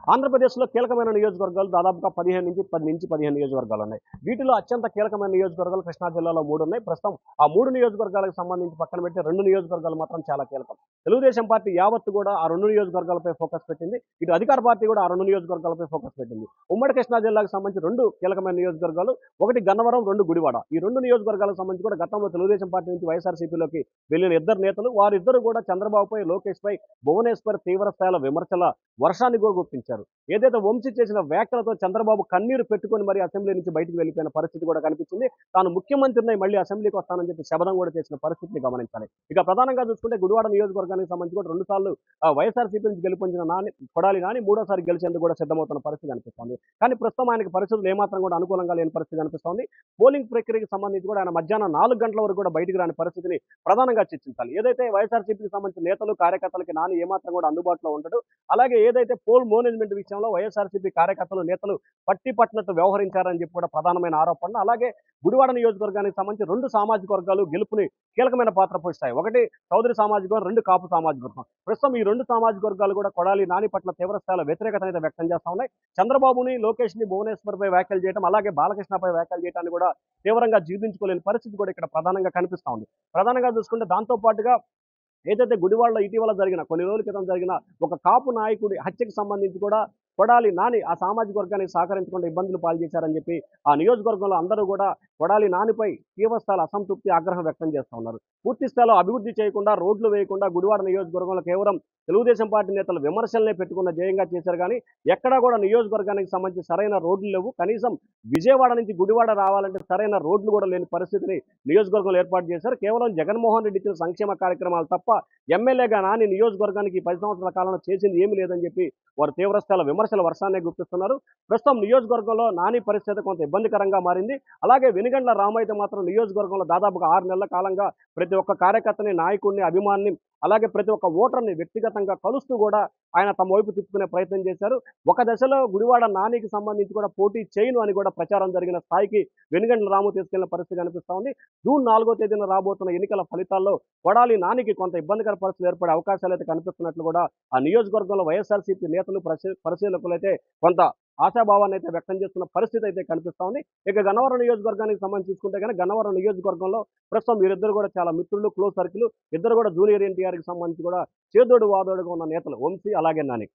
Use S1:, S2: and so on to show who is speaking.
S1: ఆంధ్రప్రదేశ్‌లో కీలకమైన నియోజకవర్గాలు దాదాపుగా 10-15 నియోజకవర్గాలున్నాయి. వీటిలో అత్యంత కీలకమైన నియోజకవర్గాలు కృష్ణా జిల్లాలో 3 ఉన్నాయి. ప్రస్తుతం ఆ 3 నియోజకవర్గాలకు సంబంధించి పక్కన పెడితే 2 నియోజకవర్గాలు మాత్రం చాలా కీలకం. తెలుగుదేశం పార్టీ యావత్తు కూడా ఆ 2 నియోజకవర్గాలపై ఫోకస్ పెట్టింది. ఇటు అధికార పార్టీ కూడా ఆ 2 నియోజకవర్గాలపై ఫోకస్ పెట్టింది. ఉమ్మడి కృష్ణా జిల్లాకు సంబంధించి 2 కీలకమైన నియోజకవర్గాలు, ఒకటి గన్నవరం, 2 గుడివాడ. ఈ 2 నియోజకవర్గాలకు సంబంధించి కూడా గతంలో తెలుగుదేశం పార్టీ నుంచి వైఎస్ఆర్‌సీపీలోకి వెళ్ళిన ఇద్దరు నేతలు, వారిద్దరూ కూడా చంద్రబాబుపై, లోకేష్‌పై భువనేశ్వర్ తీవ్ర స్థాయిలో విమర్శల వర్షాన్ని గుప్పించారు. ఏదైతే వంశీ చేసిన వ్యాఖ్యలతో చంద్రబాబు కన్నీరు పెట్టుకొని మరి అసెంబ్లీ నుంచి బయటికి వెళ్ళిపోయిన పరిస్థితి కూడా కనిపించింది. తాను ముఖ్యమంత్రిని మళ్ళీ అసెంబ్లీకి వస్తానని చెప్పి శపథం కూడా చేసిన పరిస్థితిని గమనించాలి. ఇక ప్రధానంగా చూసుకుంటే గుడివాడ నియోజకవర్గానికి సంబంధించి కూడా 2 సార్లు వైఎస్ఆర్‌సీపీ నుంచి గెలుపొందిన కొడాలి నాని మూడోసారి గెలిచేందుకు కూడా సిద్ధమవుతున్న పరిస్థితి కనిపిస్తోంది. కానీ ప్రస్తుతం ఆయనకి పరిస్థితులు ఏమాత్రం కూడా అనుకూలంగా లేని పరిస్థితి కనిపిస్తోంది. పోలింగ్ ప్రక్రియకి సంబంధించి కూడా ఆయన మధ్యాహ్నం 4 గంటల వరకు కూడా బయటికి రాని పరిస్థితిని ప్రధానంగా చర్చించాలి. ఏదైతే వైఎస్ఆర్‌సీపీకి సంబంధించిన నేతలు, కార్యకర్తలకి నాని ఏమాత్రం కూడా అందుబాటులో ఉండడు. అలాగే ఏదైతే పోల్ మేనేజ్మెంట్ విషయంలో వైఎస్ఆర్‌సీపీ కార్యకర్తలు, నేతలు పట్టినట్టు వ్యవహరించారని చెప్పి కూడా ప్రధానమైన ఆరోపణ. అలాగే గుడివాడ నియోజకవర్గానికి సంబంధించి 2 సామాజిక వర్గాలు గెలుపుని కీలకమైన పాత్ర పోషిస్తాయి. ఒకటి చౌదరి సామాజిక వర్గం, 2 కాపు సామాజిక వర్గం. ప్రస్తుతం ఈ 2 సామాజిక వర్గాలు కూడా కొడాలి నాని పట్ల తీవ్ర స్థాయిలో వ్యతిరేకత అయితే వ్యక్తం చేస్తా ఉన్నాయి. చంద్రబాబుని, లోకేష్‌ని భువనేశ్వర్‌పై వ్యాఖ్యలు చేయడం, అలాగే బాలకృష్ణపై వ్యాఖ్యలు చేయడాన్ని కూడా తీవ్రంగా జీర్ణించుకోలేని పరిస్థితి కూడా ఇక్కడ ప్రధానంగా కనిపిస్తా ఉంది. ప్రధానంగా చూసుకుంటే దాంతో పాటుగా ఏదైతే గుడివాడలో ఇటీవల జరిగిన, కొన్ని రోజుల క్రితం జరిగిన ఒక కాపు నాయకుడి హత్యకు సంబంధించి కూడా కొడాలి నాని ఆ సామాజిక వర్గానికి సహకరించకుండా ఇబ్బందులు పాల్చేశారని చెప్పి ఆ నియోజకవర్గంలో అందరూ కూడా కొడాలి నానిపై తీవ్రస్థాయిలో అసంతృప్తి, ఆగ్రహం వ్యక్తం చేస్తా ఉన్నారు. పూర్తి స్థాయిలో అభివృద్ధి చేయకుండా, రోడ్లు వేయకుండా గుడివాడ నియోజకవర్గంలో కేవలం తెలుగుదేశం పార్టీ నేతలు విమర్శలనే పెట్టుకున్న ధ్యేయంగా చేశారు కానీ ఎక్కడా కూడా నియోజకవర్గానికి సంబంధించి సరైన రోడ్లు లేవు. కనీసం విజయవాడ నుంచి గుడివాడ రావాలంటే సరైన రోడ్లు కూడా లేని పరిస్థితిని నియోజకవర్గంలో ఏర్పాటు చేశారు. కేవలం జగన్మోహన్ రెడ్డి ఇచ్చిన సంక్షేమ కార్యక్రమాలు తప్ప ఎమ్మెల్యేగా నాని నియోజకవర్గానికి 10 సంవత్సరాల కాలంలో చేసింది ఏమీ లేదని చెప్పి వారు తీవ్రస్థాయిలో విమర్శల వర్షాన్ని గుప్పిస్తున్నారు. ప్రస్తుతం నియోజకవర్గంలో నాని పరిస్థితి కొంత ఇబ్బందికరంగా మారింది. అలాగే వెనుగండ్ల రామయ్య మాత్రం నియోజకవర్గంలో దాదాపుగా 6 నెలల కాలంగా ప్రతి ఒక్క కార్యకర్తని, నాయకుడిని, అభిమానిని, అలాగే ప్రతి ఒక్క ఓటర్ని వ్యక్తిగతంగా కలుస్తూ కూడా ఆయన తమ వైపు తిప్పుకునే ప్రయత్నం చేశారు. ఒక దశలో గుడివాడ నానికి సంబంధించి కూడా పోటీ చేయను అని కూడా ప్రచారం జరిగిన స్థాయికి వెనుగండ్ల రాము తీసుకెళ్లిన పరిస్థితి కనిపిస్తా ఉంది. జూన్ 4వ తేదీన రాబోతున్న ఎన్నికల ఫలితాల్లో కొడాలి నానికి కొంత ఇబ్బందికర పరిస్థితులు ఏర్పడే అవకాశాలు అయితే కనిపిస్తున్నట్లు కూడా ఆ నియోజకవర్గంలో వైఎస్ఆర్‌సీపీ నేతలు, పరిశీలకులు అయితే కొంత ఆశాభావాన్ని అయితే వ్యక్తం చేస్తున్న పరిస్థితి అయితే కనిపిస్తా ఉంది. ఇక గన్నవరం నియోజకవర్గానికి సంబంధించి చూసుకుంటే కనుక గన్నవరం నియోజకవర్గంలో ప్రస్తుతం వీరిద్దరు కూడా చాలా మిత్రులు, క్లోజ్ సర్కిల్. ఇద్దరు కూడా జూనియర్ ఎన్టీఆర్‌కి సంబంధించి కూడా చేదోడు వాదోడుగా ఉన్న నేతలు వంశీ అలాగే నాని.